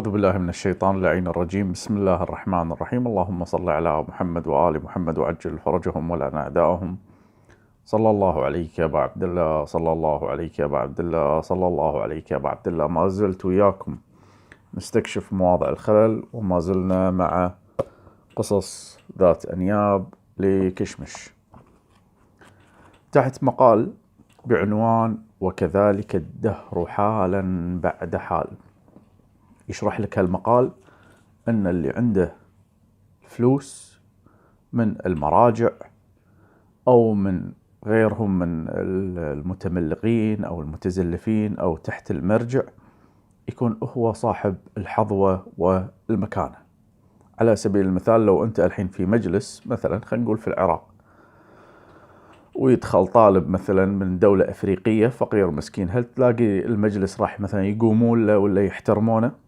أعوذ بالله من الشيطان اللعين الرجيم. بسم الله الرحمن الرحيم. اللهم صل على محمد وآل محمد وعجل فرجهم ولعن أعداءهم. صلى الله عليك يا أبا عبد الله، صلى الله عليك يا أبا عبد الله، صلى الله عليك يا أبا عبد الله. ما زلت وياكم نستكشف مواضع الخلل، وما زلنا مع قصص ذات أنياب لكشمش تحت مقال بعنوان وكذلك الدهر حالا بعد حال. يشرح لك هالمقال أن اللي عنده فلوس من المراجع أو من غيرهم من المتملقين أو المتزلفين أو تحت المرجع يكون هو صاحب الحظوة والمكانة. على سبيل المثال، لو أنت الحين في مجلس مثلا، خلينا نقول في العراق، ويدخل طالب مثلا من دولة أفريقية فقير مسكين، هل تلاقي المجلس راح مثلا يقومون له ولا يحترمونه؟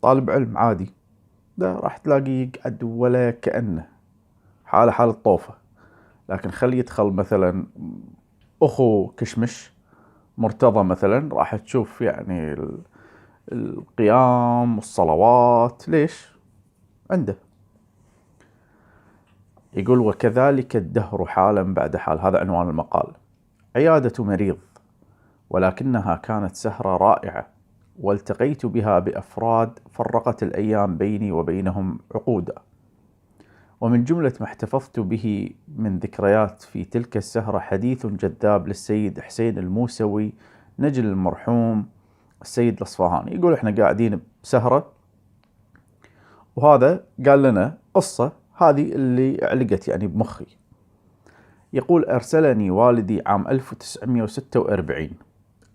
طالب علم عادي ده راح تلاقيه يقعد ولا كأنه حالة طوفة. لكن خلي يدخل مثلا أخو كشمش مرتضى مثلا، راح تشوف يعني القيام والصلوات. ليش؟ عنده. يقول وكذلك الدهر حالا بعد حال. هذا عنوان المقال. عيادة مريض، ولكنها كانت سهرة رائعة، والتقيت بها بأفراد فرقت الأيام بيني وبينهم عقودا. ومن جملة ما احتفظت به من ذكريات في تلك السهرة حديث جذاب للسيد حسين الموسوي، نجل المرحوم السيد الأصفهاني. يقول احنا قاعدين بسهرة، وهذا قال لنا قصة، هذه اللي علقت يعني بمخي. يقول أرسلني والدي عام 1946،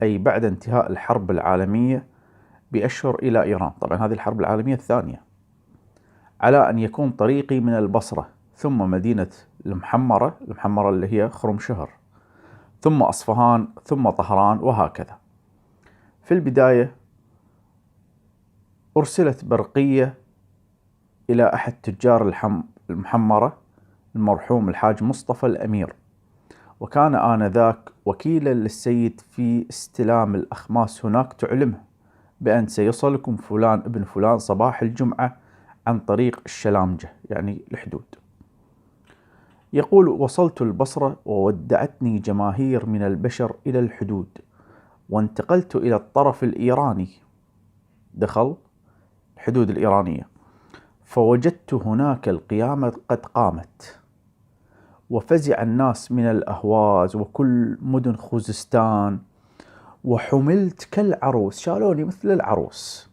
أي بعد انتهاء الحرب العالمية بأشهر، إلى إيران. طبعا هذه الحرب العالمية الثانية. على أن يكون طريقي من البصرة ثم مدينة المحمرة اللي هي خرمشهر، ثم أصفهان، ثم طهران، وهكذا. في البداية أرسلت برقية إلى أحد تجار المحمرة المرحوم الحاج مصطفى الأمير، وكان آنذاك وكيلا للسيد في استلام الأخماس هناك، تعلمه بأن سيصلكم فلان ابن فلان صباح الجمعة عن طريق الشلامجة، يعني الحدود. يقول وصلت البصرة وودعتني جماهير من البشر إلى الحدود، وانتقلت إلى الطرف الإيراني، دخل الحدود الإيرانية، فوجدت هناك القيامة قد قامت، وفزع الناس من الأهواز وكل مدن خوزستان، وحملت كالعروس، شالوني مثل العروس،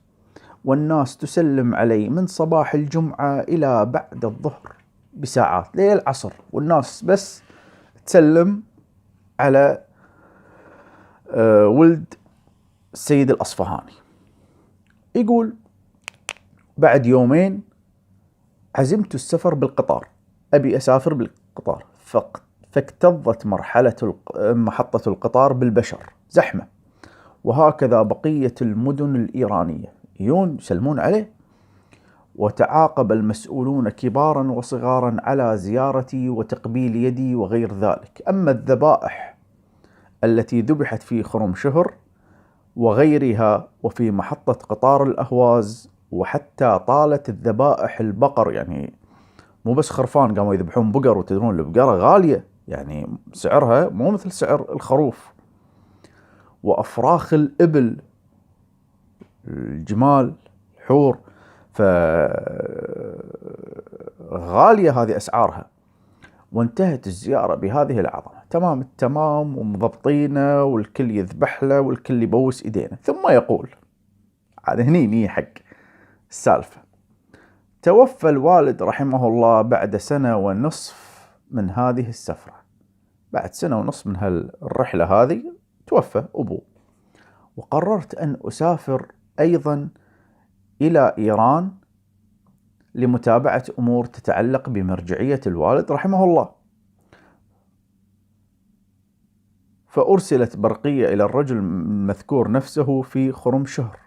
والناس تسلم علي من صباح الجمعة إلى بعد الظهر بساعات، ليل العصر، والناس بس تسلم على ولد السيد الأصفهاني. يقول بعد يومين عزمت السفر بالقطار، أبي أسافر بالقطار، فاكتظت محطة القطار بالبشر، زحمة. وهكذا بقية المدن الإيرانية يسلمون عليه. وتعاقب المسؤولون كبارا وصغارا على زيارتي وتقبيل يدي وغير ذلك. أما الذبائح التي ذبحت في خرمشهر وغيرها وفي محطة قطار الأهواز، وحتى طالت الذبائح البقر، يعني مو بس خرفان، قاموا يذبحون بقر، وتدرون البقرة غالية، يعني سعرها مو مثل سعر الخروف. وأفراخ الإبل، الجمال، الحور، فغالية هذه أسعارها. وانتهت الزيارة بهذه العظمة، تمام التمام، ومضبطينه، والكل يذبح له، والكل يبوس إيدينا. ثم يقول، هذا هني حق السالفة، توفى الوالد رحمه الله بعد 1.5 سنة من هذه السفرة. بعد 1.5 سنة من هالرحلة هذه توفى أبوه. وقررت أن أسافر أيضا إلى إيران لمتابعة أمور تتعلق بمرجعية الوالد رحمه الله. فأرسلت برقية إلى الرجل المذكور نفسه في خرمشهر،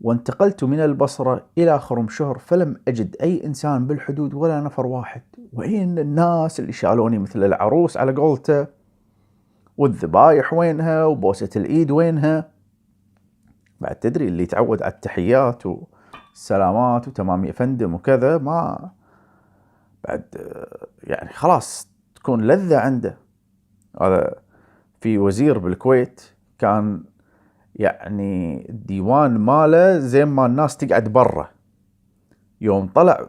وانتقلت من البصرة إلى خرمشهر، فلم أجد أي إنسان بالحدود ولا نفر واحد. وين الناس اللي شالوني مثل العروس على قولته؟ والذبايح وينها؟ وبوسة الإيد وينها؟ بعد تدري اللي يتعود على التحيات والسلامات وتمام يا فندم وكذا، ما بعد يعني خلاص تكون لذة عنده. هذا في وزير بالكويت كان يعني الديوان ماله زي ما الناس تقعد برا. يوم طلع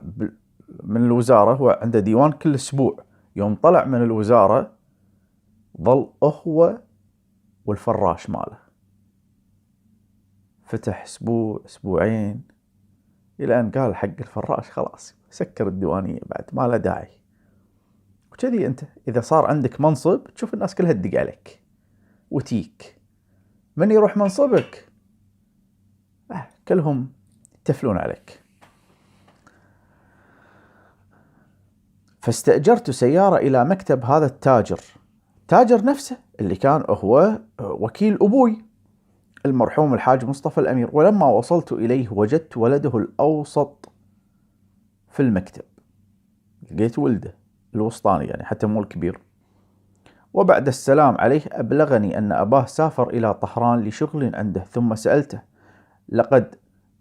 من الوزارة، هو عنده ديوان كل أسبوع، يوم طلع من الوزارة ظل هو والفراش ماله، فتح أسبوع أسبوعين إلى أن قال حق الفراش خلاص سكر الديوانية بعد ما له داعي. وكذي أنت إذا صار عندك منصب تشوف الناس كلها تدق عليك وتيك، من يروح منصبك كلهم يتفلون عليك. فاستأجرت سيارة إلى مكتب هذا التاجر نفسه اللي كان هو وكيل أبوي المرحوم الحاج مصطفى الأمير. ولما وصلت إليه وجدت ولده الأوسط في المكتب، لقيت ولده الوسطاني يعني حتى مو الكبير. وبعد السلام عليه أبلغني أن أباه سافر إلى طهران لشغل عنده، ثم سألته: لقد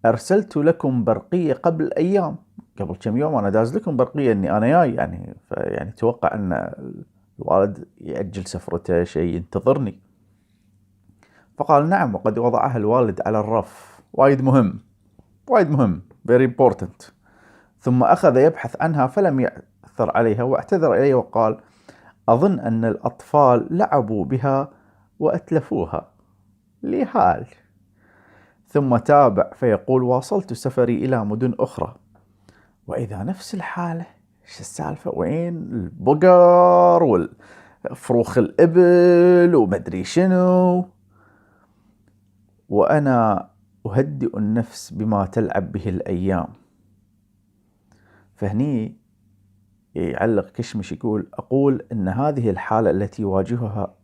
أرسلت لكم برقية قبل أيام، قبل كم يوم أنا داز لكم برقية أني أنا جاي، يعني توقع أن الوالد يأجل سفرته شيء ينتظرني. فقال: نعم، وقد وضعها الوالد على الرف، وايد مهم very important. ثم أخذ يبحث عنها فلم يأثر عليها، واعتذر إلي وقال: أظن أن الأطفال لعبوا بها وأتلفوها لحال. ثم تابع فيقول: واصلت سفري إلى مدن أخرى وإذا نفس الحالة. إيش السالفة؟ وين البقر والفروخ الإبل ومدري شنو؟ وأنا أهدئ النفس بما تلعب به الأيام. فهني يعلق كشمش يقول: أقول إن هذه الحالة التي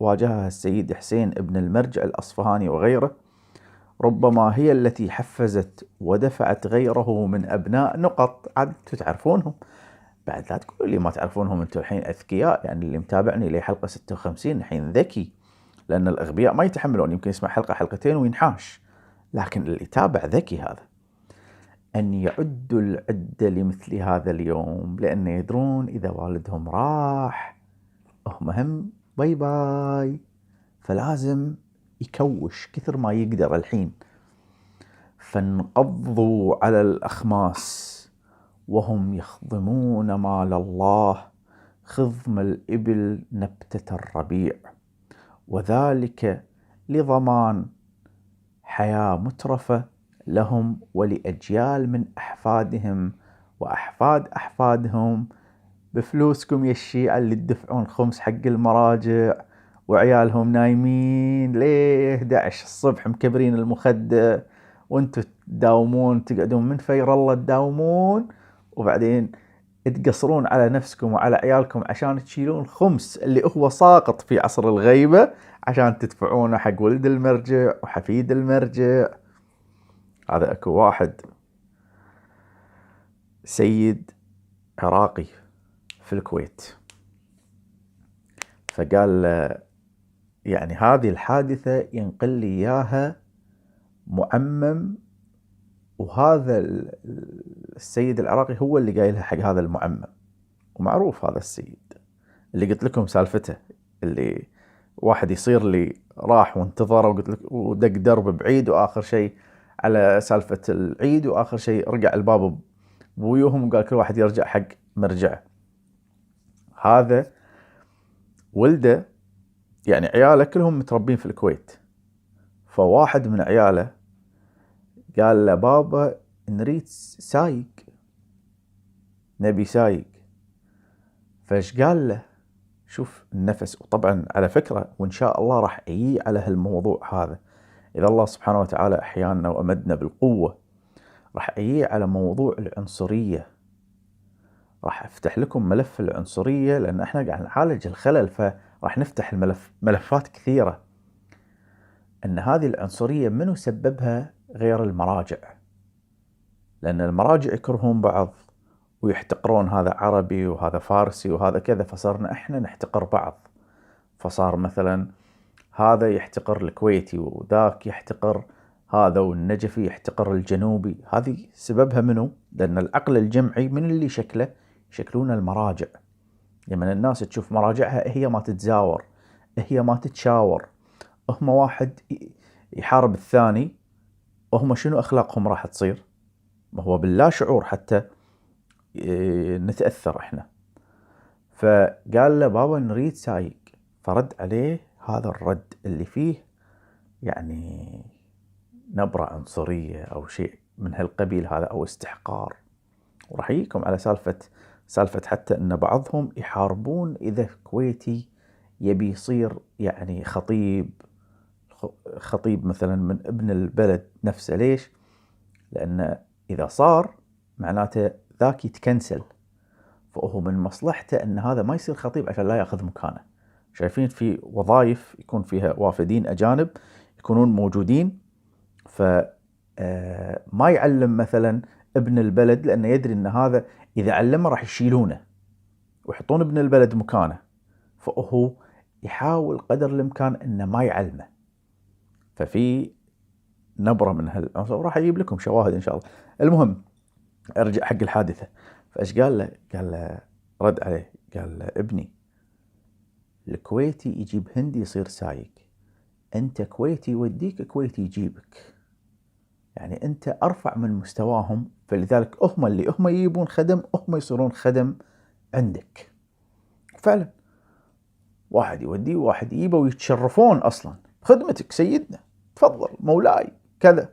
واجهها السيد حسين ابن المرجع الأصفهاني وغيره ربما هي التي حفزت ودفعت غيره من أبناء نقط. عاد تعرفونهم، بعد لا تقولوا لي ما تعرفونهم، أنتم الحين أذكياء. يعني اللي متابعني لي حلقة 56 الحين ذكي، لأن الأغبياء ما يتحملون، يمكن يسمع حلقة حلقتين وينحاش، لكن اللي يتابع ذكي هذا. أن يعدوا العدة لمثل هذا اليوم، لأن يدرون إذا والدهم راح هم هم باي باي، فلازم يكوش كثر ما يقدر الحين. فانقضوا على الأخماس وهم يخضمون مال الله خضم الإبل نبتة الربيع، وذلك لضمان حياة مترفة لهم ولأجيال من أحفادهم وأحفاد أحفادهم، بفلوسكم يا الشيعة اللي تدفعون خمس حق المراجع وعيالهم نايمين ليه 11 الصبح مكبرين المخدة، وانتوا تداومون تقعدون من فير الله تداومون، وبعدين تقصرون على نفسكم وعلى عيالكم عشان تشيلون خمس اللي هو ساقط في عصر الغيبة عشان تدفعونه حق ولد المرجع وحفيد المرجع. هذا اكو واحد سيد عراقي في الكويت، فقال يعني هذه الحادثة ينقل لي إياها معمم، وهذا السيد العراقي هو اللي قايلها حق هذا المعمم، ومعروف هذا السيد اللي قلت لكم سالفته، اللي واحد يصير لي راح وانتظر وقلت لك ودق درب بعيد، وآخر شيء على سالفة العيد، وآخر شيء رجع الباب بويوهم وقال كل واحد يرجع حق مرجعه. هذا ولده يعني عياله كلهم متربين في الكويت، فواحد من عياله قال له: بابا نريد سايق، نبي سايق. فايش قال له؟ شوف النفس. وطبعا على فكرة وإن شاء الله راح أجي على هالموضوع هذا، إذا الله سبحانه وتعالى أحيانا وأمدنا بالقوة راح أجي على موضوع العنصرية، راح أفتح لكم ملف العنصرية، لأن إحنا قاعد نعالج الخلل، فراح نفتح ملفات كثيرة. أن هذه العنصرية منو سببها غير المراجع، لأن المراجع يكرهون بعض ويحتقرون هذا عربي وهذا فارسي وهذا كذا، فصرنا إحنا نحتقر بعض. فصار مثلا هذا يحتقر الكويتي وذاك يحتقر هذا والنجفي يحتقر الجنوبي. هذه سببها منه؟ لأن العقل الجمعي من اللي شكله؟ يشكلون المراجع. لما الناس تشوف مراجعها هي ما تتزاور، هي ما تتشاور، هم واحد يحارب الثاني، وهم شنو أخلاقهم راح تصير؟ ما هو باللا شعور حتى نتأثر احنا. فقال له بابا نريد سايق. فرد عليه هذا الرد اللي فيه يعني نبرة عنصرية أو شيء من هالقبيل هذا، أو استحقار. وراح يجيكم على سالفة حتى أن بعضهم يحاربون إذا كويتي يبي يصير يعني خطيب مثلا من ابن البلد نفسه. ليش؟ لأن إذا صار معناته ذاك يتكنسل، فهو من مصلحته أن هذا ما يصير خطيب عشان لا يأخذ مكانه. شايفين في وظائف يكون فيها وافدين أجانب يكونون موجودين، فما يعلم مثلا ابن البلد، لأنه يدري أن هذا إذا علمه راح يشيلونه ويحطون ابن البلد مكانه، فهو يحاول قدر الإمكان أنه ما يعلمه. ففي نبرة من هالعنصر، وراح أجيب لكم شواهد إن شاء الله. المهم أرجع حق الحادثة. فإيش قال له؟ قال له رد عليه قال له ابني الكويتي يجيب هندي يصير سايق، أنت كويتي يوديك كويتي يجيبك، يعني أنت أرفع من مستواهم، فلذلك هم اللي هم يجيبون خدم هم يصيرون خدم عندك. فعلا واحد يوديه وواحد يجيبه ويتشرفون أصلا خدمتك سيدنا، تفضل مولاي كذا.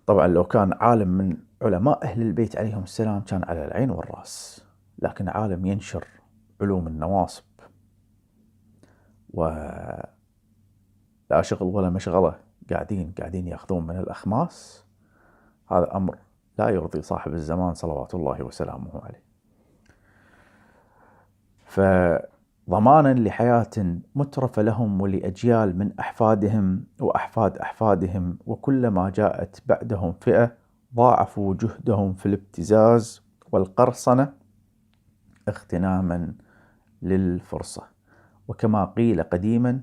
طبعا لو كان عالم من علماء أهل البيت عليهم السلام كان على العين والرأس، لكن عالم ينشر علوم النواصب ولا شغل ولا مشغلة، قاعدين يأخذون من الأخماس. هذا أمر لا يرضي صاحب الزمان صلوات الله وسلامه عليه. فضمانا لحياة مترفة لهم ولأجيال من أحفادهم وأحفاد أحفادهم، وكلما جاءت بعدهم فئة ضاعفوا جهدهم في الابتزاز والقرصنة اغتناما للفرصة. وكما قيل قديما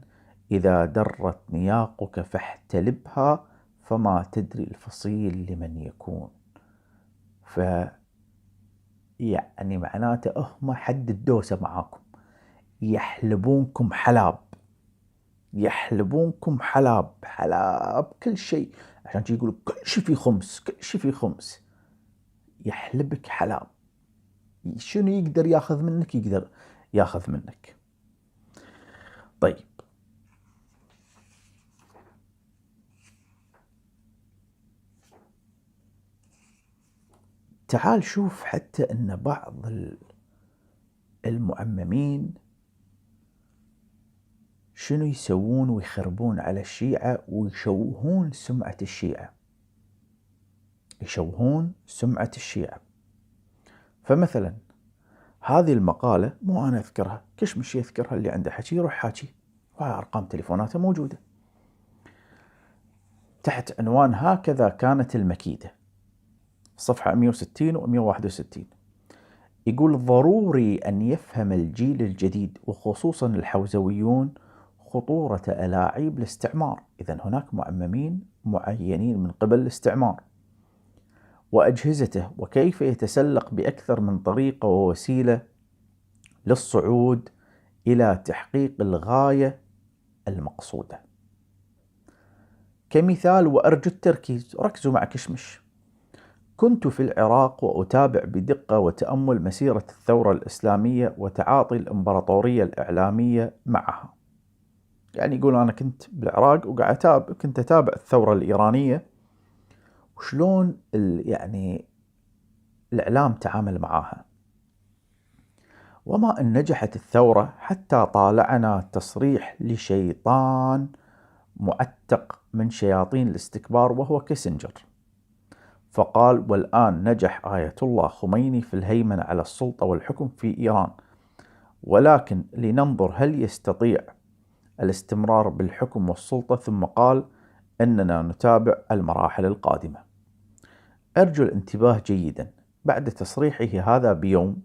إذا درت نياقك فاحتلبها فما تدري الفصيل لمن يكون. يعني معناته هم حد الدوسة معاكم، يحلبونكم حلاب، يحلبونكم حلاب كل شيء، عشان يقولوا كل شيء في خمس، كل شيء في خمس. يحلبك حلاب، شنو يقدر ياخذ منك؟ يقدر ياخذ منك. طيب تعال شوف حتى ان بعض المعممين شنو يسوون ويخربون على الشيعة ويشوهون سمعة الشيعة، يشوهون سمعة الشيعة. فمثلا هذه المقالة مو أنا أذكرها، كشمش يذكرها، اللي عنده حكي يروح حاكي، وهاي أرقام تليفوناته موجودة. تحت عنوان هكذا كانت المكيدة، صفحة 160 و 161، يقول ضروري أن يفهم الجيل الجديد وخصوصا الحوزويون خطورة ألاعيب الاستعمار. إذن هناك معممين معينين من قبل الاستعمار وأجهزته، وكيف يتسلق بأكثر من طريقة ووسيلة للصعود إلى تحقيق الغاية المقصودة. كمثال وأرجو التركيز، ركزوا مع كشمش. كنت في العراق وأتابع بدقة وتأمل مسيرة الثورة الإسلامية وتعاطي الإمبراطورية الإعلامية معها. يعني يقول أنا كنت بالعراق وقاعد كنت أتابع الثورة الإيرانية وشلون يعني الإعلام تعامل معها. وما أن نجحت الثورة حتى طالعنا تصريح لشيطان معتق من شياطين الاستكبار وهو كيسنجر، فقال والآن نجح آية الله خميني في الهيمنة على السلطة والحكم في إيران، ولكن لننظر هل يستطيع الاستمرار بالحكم والسلطة، ثم قال أننا نتابع المراحل القادمة. أرجو الانتباه جيدا، بعد تصريحه هذا بيوم،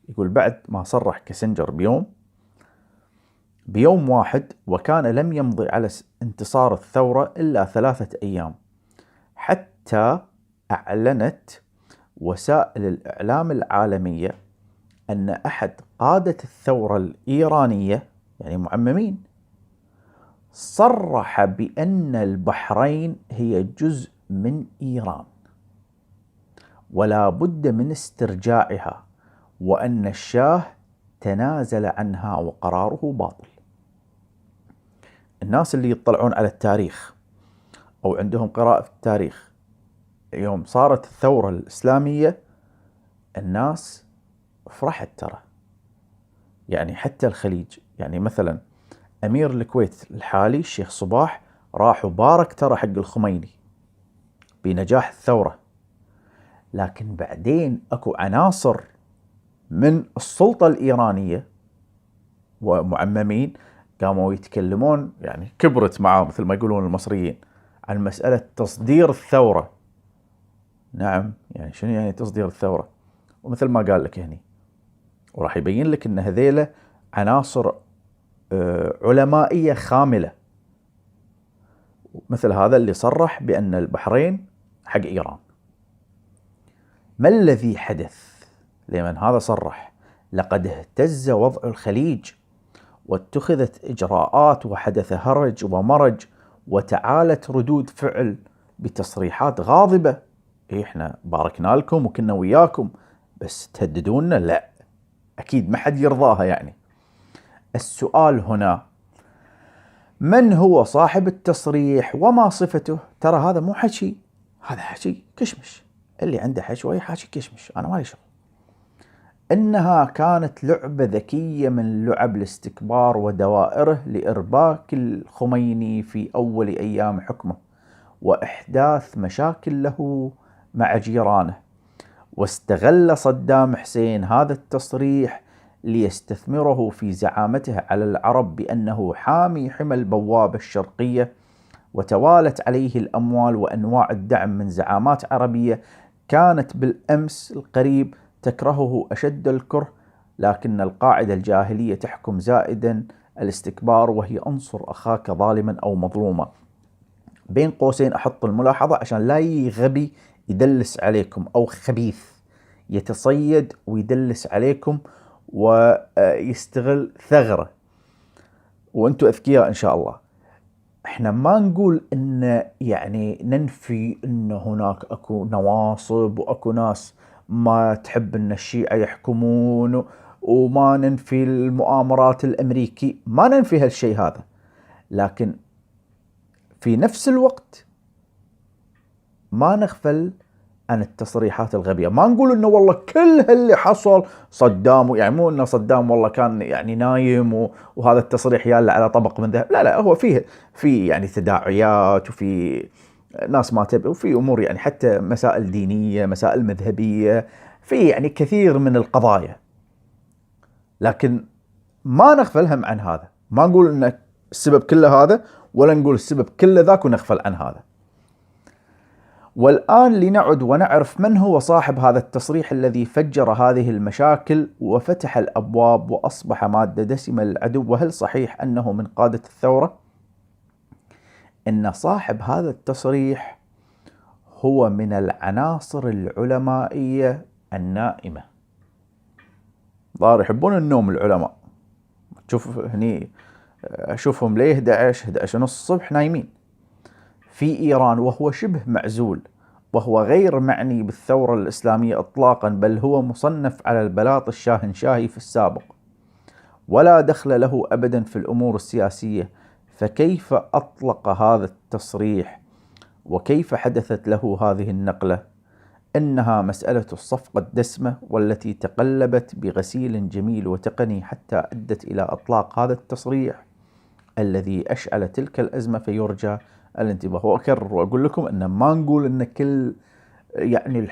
يقول بعد ما صرح كيسنجر بيوم، بيوم واحد، وكان لم يمضي على انتصار الثورة إلا 3 أيام حتى أعلنت وسائل الإعلام العالمية أن أحد قادة الثورة الإيرانية، يعني معممين، صرح بأن البحرين هي جزء من إيران ولا بد من استرجاعها، وأن الشاه تنازل عنها وقراره باطل. الناس اللي يطلعون على التاريخ أو عندهم قراءة في التاريخ، يوم صارت الثورة الإسلامية الناس فرحت ترى، يعني حتى الخليج، يعني مثلا أمير الكويت الحالي الشيخ صباح راح وبارك ترى حق الخميني بنجاح الثورة، لكن بعدين أكو عناصر من السلطة الإيرانية ومعممين قاموا يتكلمون، يعني كبرت معاه مثل ما يقولون المصريين، عن مسألة تصدير الثورة. نعم، يعني شنو يعني تصدير الثورة؟ ومثل ما قال لك هني، وراح يبين لك ان هذيله عناصر علمائية خاملة، مثل هذا اللي صرح بأن البحرين حق إيران. ما الذي حدث لمن هذا صرح؟ لقد اهتز وضع الخليج واتخذت إجراءات وحدث هرج ومرج وتعالت ردود فعل بتصريحات غاضبة. احنا باركنا لكم وكنا وياكم، بس تهددونا؟ لا، أكيد ما حد يرضاها. يعني السؤال هنا، من هو صاحب التصريح وما صفته؟ ترى هذا مو حكي، هذا حكي كشمش. اللي عنده حشوي حكي كشمش، أنا مالي شغل. إنها كانت لعبة ذكية من لعب الاستكبار ودوائره لإرباك الخميني في أول أيام حكمه وإحداث مشاكل له مع جيرانه. واستغل صدام حسين هذا التصريح ليستثمره في زعامته على العرب بأنه حامي حمى البوابة الشرقية، وتوالت عليه الأموال وأنواع الدعم من زعامات عربية كانت بالأمس القريب تكرهه أشد الكره، لكن القاعدة الجاهلية تحكم زائدا الاستكبار، وهي أنصر أخاك ظالما أو مظلوما. بين قوسين أحط الملاحظة عشان لا يغبي يدلس عليكم، أو خبيث يتصيد ويدلس عليكم ويستغل ثغرة وأنتم أذكياء إن شاء الله. احنا ما نقول ان يعني ننفي ان هناك اكو نواصب واكو ناس ما تحب ان الشيعة يحكمون، وما ننفي المؤامرات الامريكي، ما ننفي هالشيء هذا، لكن في نفس الوقت ما نغفل عن التصريحات الغبية. ما نقول انه والله كل اللي حصل صدام، يعني مو انه صدام والله كان يعني نايم وهذا التصريح ياله على طبق من ذهب، لا لا، هو في يعني تداعيات وفي ناس ما تبي، وفي امور يعني حتى مسائل دينية، مسائل مذهبية، في يعني كثير من القضايا، لكن ما نغفل هم عن هذا. ما نقول ان السبب كله هذا ولا نقول السبب كله ذاك ونغفل عن هذا. والآن لنعد ونعرف من هو صاحب هذا التصريح الذي فجر هذه المشاكل وفتح الأبواب وأصبح مادة دسمة للعدو. وهل صحيح أنه من قادة الثورة؟ إن صاحب هذا التصريح هو من العناصر العلمائية النائمة. ظاهر يحبون النوم العلماء، تشوف هني أشوفهم ليه 11 ونص الصبح نايمين في إيران، وهو شبه معزول، وهو غير معني بالثورة الإسلامية إطلاقا، بل هو مصنف على البلاط الشاهنشاهي في السابق، ولا دخل له أبدا في الأمور السياسية. فكيف أطلق هذا التصريح وكيف حدثت له هذه النقلة؟ إنها مسألة الصفقة الدسمة والتي تقلبت بغسيل جميل وتقني حتى أدت إلى إطلاق هذا التصريح الذي أشعل تلك الأزمة، فيرجى الانتباه. وأكرر وأقول لكم أن ما نقول أن كل يعني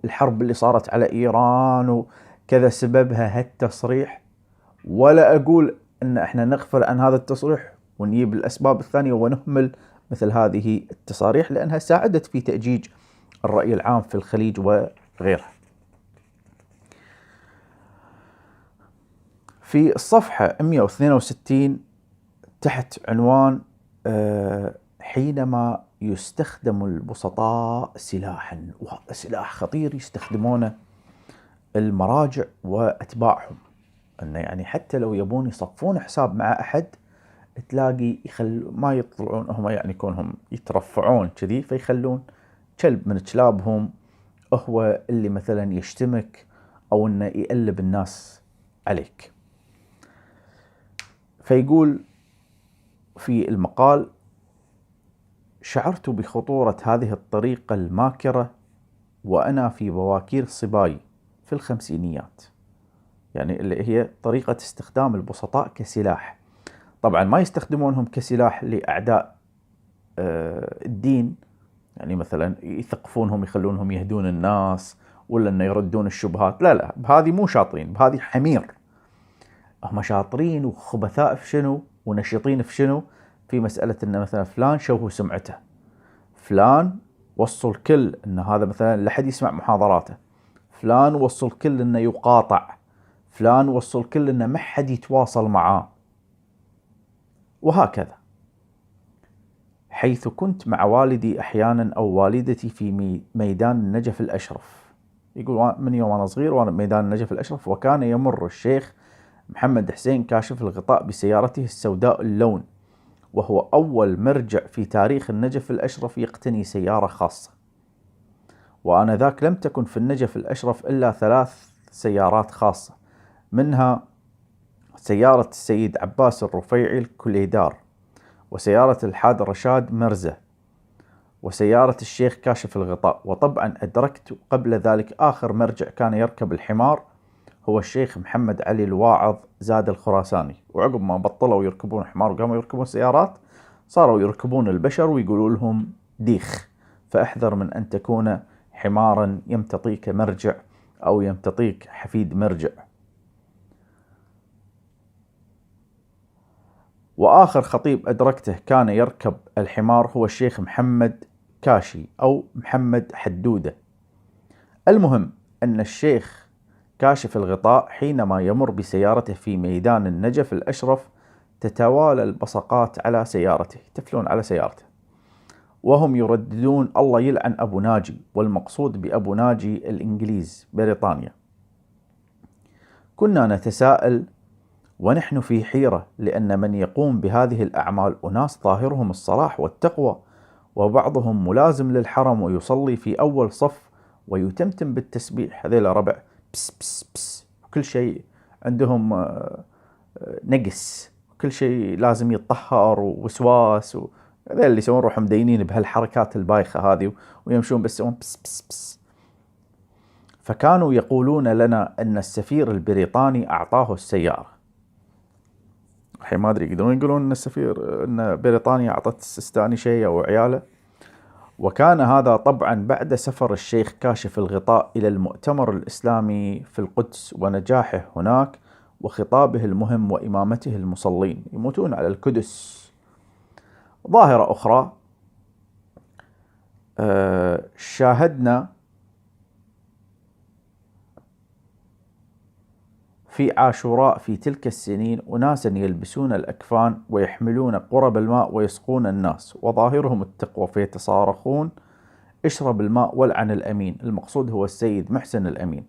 الحرب اللي صارت على إيران وكذا سببها هالتصريح، ولا أقول أن احنا نغفل عن هذا التصريح ونجيب الأسباب الثانية ونهمل مثل هذه التصاريح، لأنها ساعدت في تأجيج الرأي العام في الخليج وغيرها. في الصفحة 162 تحت عنوان حينما يستخدم البسطاء سلاحا، وهذا سلاح خطير يستخدمونه المراجع وأتباعهم، أنه يعني حتى لو يبون يصفون حساب مع أحد تلاقي ما يطلعون هم، يعني يكونهم يترفعون كذي، فيخلون كلب من كلابهم هو اللي مثلا يشتمك أو أنه يقلب الناس عليك. فيقول في المقال: شعرت بخطورة هذه الطريقة الماكرة وأنا في بواكير صباي في الخمسينيات، يعني اللي هي طريقة استخدام البسطاء كسلاح. طبعا ما يستخدمونهم كسلاح لأعداء الدين، يعني مثلا يثقفونهم يخلونهم يهدون الناس ولا أنه يردون الشبهات، لا لا، بهذه مو شاطرين، بهذه حمير. هم شاطرين وخبثاء في شنو ونشيطين في شنو؟ في مسألة أن مثلا فلان شوهوا سمعته، فلان وصل كل أن هذا مثلا لا حد يسمع محاضراته، فلان وصل كل أنه يقاطع، فلان وصل كل أنه ما حد يتواصل معاه، وهكذا. حيث كنت مع والدي أحيانا أو والدتي في ميدان النجف الأشرف، يقول من يوم أنا صغير وأنا بميدان النجف الأشرف، وكان يمر الشيخ محمد حسين كاشف الغطاء بسيارته السوداء اللون، وهو أول مرجع في تاريخ النجف الأشرف يقتني سيارة خاصة. وأنا ذاك لم تكن في النجف الأشرف إلا 3 سيارات خاصة، منها سيارة السيد عباس الرفيعي الكليدار، وسيارة الحاد رشاد مرزة، وسيارة الشيخ كاشف الغطاء. وطبعا أدركت قبل ذلك آخر مرجع كان يركب الحمار هو الشيخ محمد علي الواعظ زاد الخراساني، وعقب ما بطلوا يركبون حمار وقاموا يركبون سيارات صاروا يركبون البشر ويقولوا لهم ديخ، فاحذر من أن تكون حمارا يمتطيك مرجع أو يمتطيك حفيد مرجع. وآخر خطيب أدركته كان يركب الحمار هو الشيخ محمد كاشي أو محمد حدودة. المهم أن الشيخ كاشف الغطاء حينما يمر بسيارته في ميدان النجف الأشرف تتوالى البصقات على سيارته، يتفلون على سيارته وهم يرددون الله يلعن أبو ناجي، والمقصود بأبو ناجي الإنجليز بريطانيا. كنا نتساءل ونحن في حيرة، لأن من يقوم بهذه الأعمال أناس ظاهرهم الصلاح والتقوى، وبعضهم ملازم للحرم ويصلي في أول صف ويتمتم بالتسبيح، هذيل ربع بس بس بس، وكل شيء عندهم نقص، كل شيء لازم يتطهر ووسواس، هذيل اللي يسوون روحهم دينين بهالحركات البايخة هذه ويمشون بس يسوون بس بس بس. فكانوا يقولون لنا أن السفير البريطاني أعطاه السيارة. الحين ما أدري يقدرون يقولون أن السفير أن بريطانيا أعطت السيستاني شيء أو عياله. وكان هذا طبعا بعد سفر الشيخ كاشف الغطاء إلى المؤتمر الإسلامي في القدس ونجاحه هناك وخطابه المهم وإمامته المصلين يموتون على القدس. ظاهرة أخرى شاهدنا في عاشوراء في تلك السنين أناسا يلبسون الأكفان ويحملون قرب الماء ويسقون الناس، وظاهرهم التقوى، فيتصارخون اشرب الماء والعن الأمين، المقصود هو السيد محسن الأمين.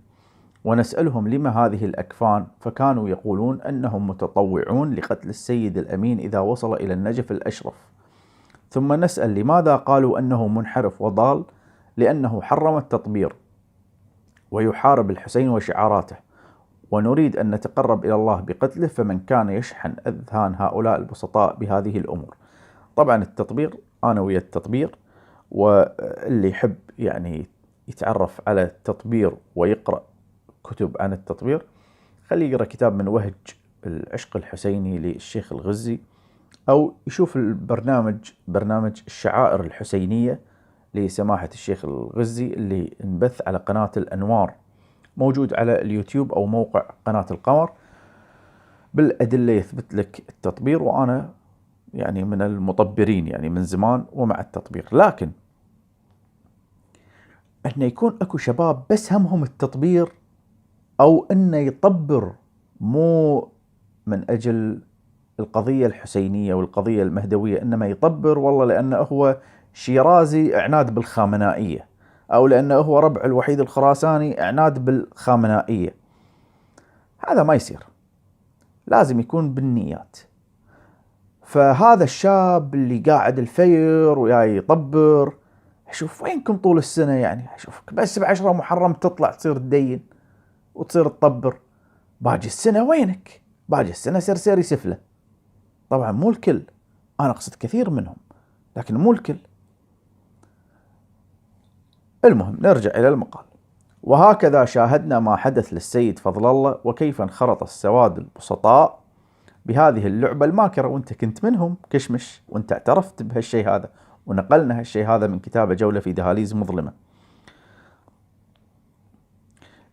ونسألهم لما هذه الأكفان، فكانوا يقولون أنهم متطوعون لقتل السيد الأمين إذا وصل إلى النجف الأشرف. ثم نسأل لماذا قالوا أنه منحرف وضال، لأنه حرم التطبير ويحارب الحسين وشعاراته، ونريد أن نتقرب إلى الله بقتله، فمن كان يشحن أذهان هؤلاء البسطاء بهذه الأمور. طبعا التطبير أنا ويا التطبير، واللي يحب يعني يتعرف على التطبير ويقرأ كتب عن التطبير خليه يقرأ كتاب من وهج العشق الحسيني للشيخ الغزي، أو يشوف برنامج الشعائر الحسينية لسماحة الشيخ الغزي اللي انبث على قناة الأنوار، موجود على اليوتيوب أو موقع قناة القمر، بالأدلة يثبت لك التطبير. وأنا يعني من المطبرين يعني من زمان ومع التطبير، لكن أنه يكون أكو شباب بس همهم التطبير، أو أنه يطبر مو من أجل القضية الحسينية والقضية المهدوية إنما يطبر والله لأنه هو شيرازي اعناد بالخامنائية، أو لأنه هو ربع الوحيد الخراساني اعناد بالخامنائية. هذا ما يصير، لازم يكون بالنيات. فهذا الشاب اللي قاعد الفير وياي يطبر، شوف وينكم طول السنة؟ يعني شوفك بس ب10 محرم تطلع تصير تدين وتصير تطبر، باقي السنة وينك؟ باقي السنة سرسيري سفلة. طبعا مو الكل، أنا أقصد كثير منهم، لكن مو الكل. المهم نرجع إلى المقال. وهكذا شاهدنا ما حدث للسيد فضل الله، وكيف انخرط السواد البسطاء بهذه اللعبة الماكرة، وانت كنت منهم كشمش، وانت اعترفت بهالشيء هذا، ونقلنا هالشيء هذا من كتاب جولة في دهاليز مظلمة.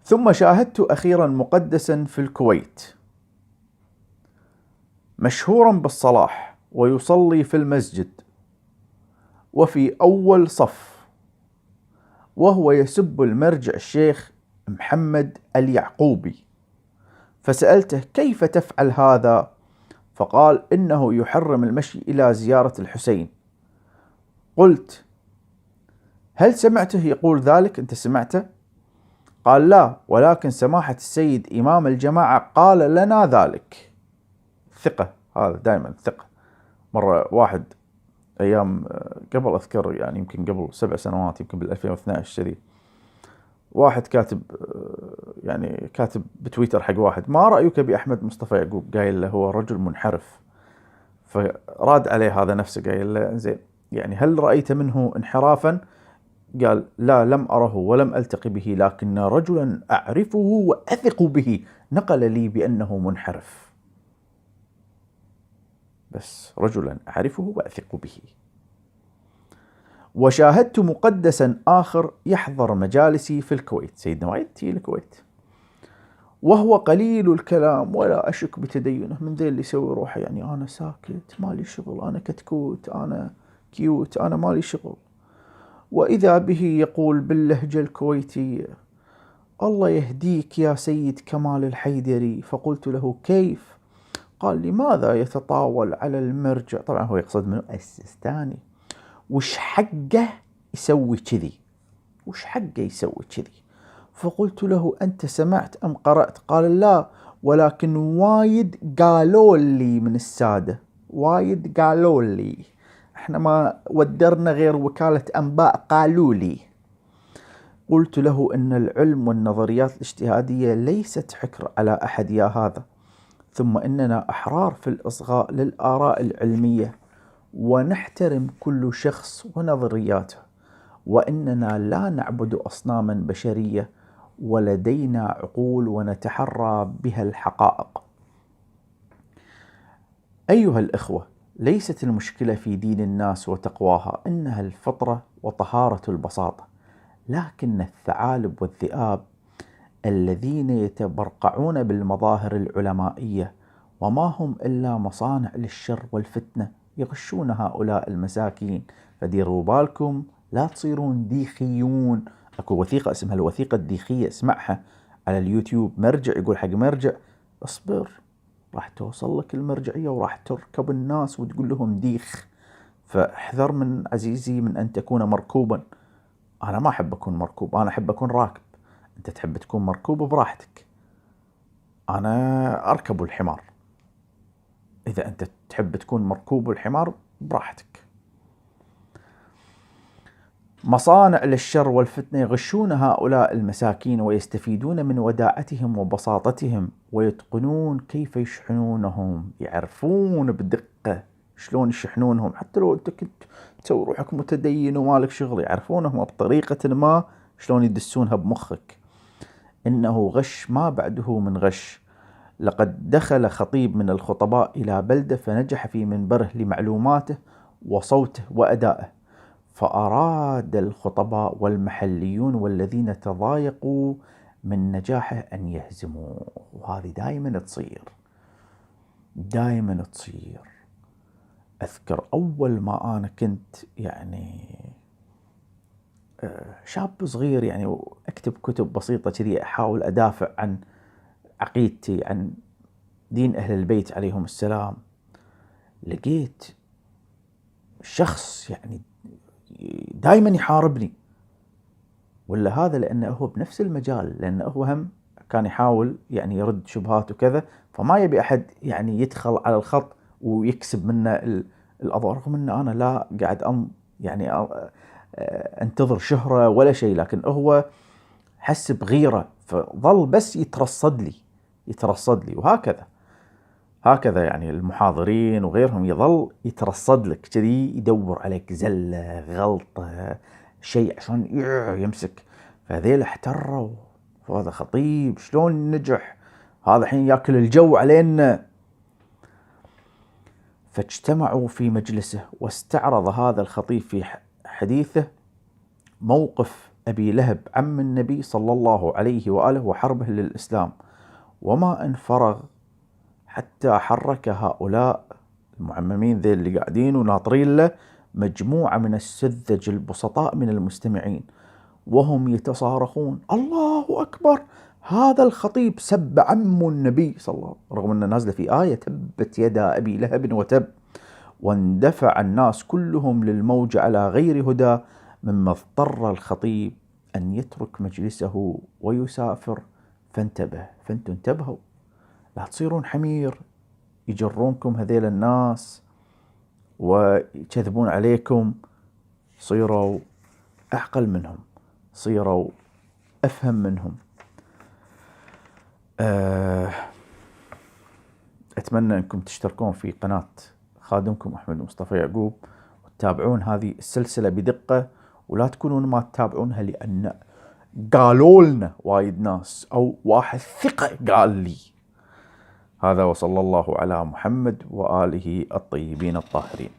ثم شاهدت أخيرا مقدسا في الكويت مشهورا بالصلاح، ويصلي في المسجد وفي أول صف، وهو يسب المرجع الشيخ محمد اليعقوبي. فسألته كيف تفعل هذا؟ فقال إنه يحرم المشي إلى زيارة الحسين. قلت هل سمعته يقول ذلك؟ أنت سمعته؟ قال لا، ولكن سماحة السيد إمام الجماعة قال لنا ذلك. ثقة، هذا دائما ثقة. مرة واحد أيام قبل أذكر، يعني يمكن قبل 7 سنوات، يمكن بال2012 كذي، واحد كاتب، يعني كاتب بتويتر حق واحد ما رأيك بأحمد مصطفى يعقوب؟ قايل له هو رجل منحرف. فراد عليه هذا نفسه قايل له زين، يعني هل رأيت منه انحرافا؟ قال لا، لم أره ولم ألتقي به، لكن رجلا أعرفه وأثق به نقل لي بأنه منحرف. بس رجلا أعرفه وأثق به. وشاهدت مقدسا آخر يحضر مجالسي في الكويت، سيدنا وايد في الكويت، وهو قليل الكلام ولا أشك بتدينه، من ذي اللي يسوي روحه يعني أنا ساكت مالي شغل، أنا كتكوت، أنا كيوت، أنا مالي شغل. وإذا به يقول باللهجة الكويتية الله يهديك يا سيد كمال الحيدري. فقلت له كيف؟ قال لماذا يتطاول على المرجع؟ طبعا هو يقصد منه السيستاني. وش حقه يسوي كذي؟ وش حقه يسوي كذي؟ فقلت له أنت سمعت أم قرأت؟ قال لا، ولكن وايد قالوا لي من السادة، وايد قالوا لي، احنا ما ودرنا غير وكالة أنباء قالوا لي. قلت له إن العلم والنظريات الاجتهادية ليست حكر على أحد يا هذا، ثم إننا أحرار في الإصغاء للآراء العلمية، ونحترم كل شخص ونظرياته، وإننا لا نعبد أصناما بشرية، ولدينا عقول ونتحرى بها الحقائق. أيها الإخوة، ليست المشكلة في دين الناس وتقواها، إنها الفطرة وطهارة البساطة، لكن الثعالب والذئاب الذين يتبرقعون بالمظاهر العلمائية وما هم إلا مصانع للشر والفتنة يغشون هؤلاء المساكين. فديروا بالكم لا تصيرون ديخيون. اكو وثيقة اسمها الوثيقة الديخية، اسمعها على اليوتيوب، مرجع يقول حق مرجع اصبر راح توصل لك المرجعية وراح تركب الناس وتقول لهم ديخ. فاحذر من عزيزي من أن تكون مركوبا. أنا ما أحب أكون مركوب، أنا أحب أكون راكب. أنت تحب تكون مركوب براحتك، أنا أركب الحمار. إذا أنت تحب تكون مركوب الحمار براحتك. مصانع للشر والفتنة يغشون هؤلاء المساكين ويستفيدون من وداعتهم وبساطتهم، ويتقنون كيف يشحنونهم، يعرفون بدقة شلون يشحنونهم. حتى لو أنت كنت تسوي روحك متدين ومالك شغل، يعرفونهم بطريقة ما شلون يدسونها بمخك. إنه غش ما بعده من غش. لقد دخل خطيب من الخطباء إلى بلدة فنجح في منبره لمعلوماته وصوته وأدائه، فأراد الخطباء والمحليون والذين تضايقوا من نجاحه أن يهزموه. وهذه دائما تصير، دائما تصير. أذكر أول ما أنا كنت يعني شاب صغير، يعني أكتب كتب بسيطة كذي أحاول أدافع عن عقيدتي، عن دين أهل البيت عليهم السلام، لقيت شخص يعني دائما يحاربني، ولا هذا لأنه هو بنفس المجال، لأنه هو هم كان يحاول يعني يرد شبهات وكذا، فما يبي أحد يعني يدخل على الخط ويكسب منه الأضواء، رغم أن أنا لا قاعد يعني انتظر شهرة ولا شيء، لكن هو حس بغيرة فظل بس يترصد لي وهكذا يعني المحاضرين وغيرهم يظل يترصد لك كذي، يدور عليك زلة غلطة شيء عشان يمسك. فهذيل احتروا، وهذا خطيب شلون نجح، هذا الحين ياكل الجو علينا. فاجتمعوا في مجلسه، واستعرض هذا الخطيب في حديثه موقف أبي لهب عم النبي صلى الله عليه وآله وحربه للإسلام، وما أن فرغ حتى حرك هؤلاء المعممين ذي اللي قاعدين وناطرين له مجموعة من السذج البسطاء من المستمعين، وهم يتصارخون: الله أكبر، هذا الخطيب سب عم النبي صلى الله عليه وسلم، رغم أن نازلة في آية تبت يدا أبي لهب وتب. واندفع الناس كلهم للموج على غير هدى، مما اضطر الخطيب أن يترك مجلسه ويسافر. فانتبه، فانتم انتبهوا، لا تصيرون حمير يجرونكم هذيل الناس ويكذبون عليكم. صيروا أعقل منهم، صيروا أفهم منهم. أتمنى أنكم تشتركون في قناة خادمكم أحمد مصطفى يعقوب، وتتابعون هذه السلسلة بدقة، ولا تكونون ما تتابعونها لأن قالوا لنا وايد ناس أو واحد ثقة قال لي. هذا، وصلى الله على محمد وآله الطيبين الطاهرين.